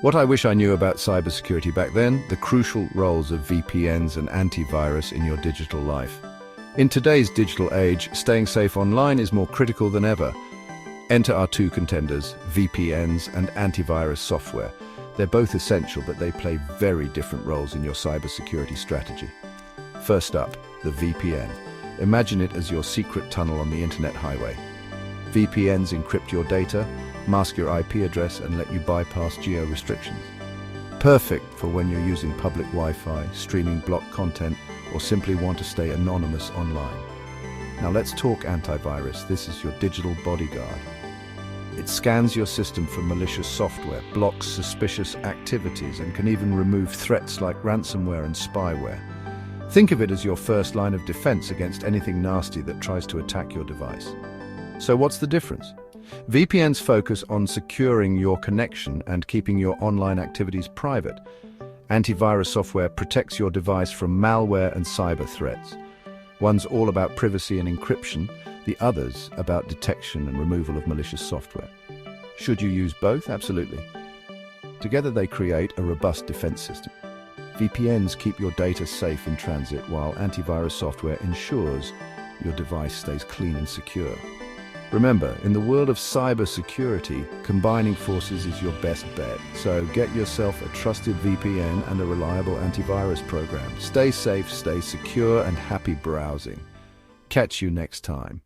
What I wish I knew about cybersecurity back then, the crucial roles of VPNs and antivirus in your digital life. In today's digital age, staying safe online is more critical than ever. Enter our two contenders, VPNs and antivirus software. They're both essential, but they play very different roles in your cybersecurity strategy. First up, the VPN. Imagine it as your secret tunnel on the internet highway. VPNs encrypt your data, mask your IP address, and let you bypass geo-restrictions. Perfect for when you're using public Wi-Fi, streaming blocked content, or simply want to stay anonymous online. Now let's talk antivirus. This is your digital bodyguard. It scans your system for malicious software, blocks suspicious activities, and can even remove threats like ransomware and spyware. Think of it as your first line of defense against anything nasty that tries to attack your device. So what's the difference? VPNs focus on securing your connection and keeping your online activities private. Antivirus software protects your device from malware and cyber threats. One's all about privacy and encryption, the other's about detection and removal of malicious software. Should you use both? Absolutely. Together they create a robust defense system. VPNs keep your data safe in transit, while antivirus software ensures your device stays clean and secure. Remember, in the world of cybersecurity, combining forces is your best bet. So get yourself a trusted VPN and a reliable antivirus program. Stay safe, stay secure, and happy browsing. Catch you next time.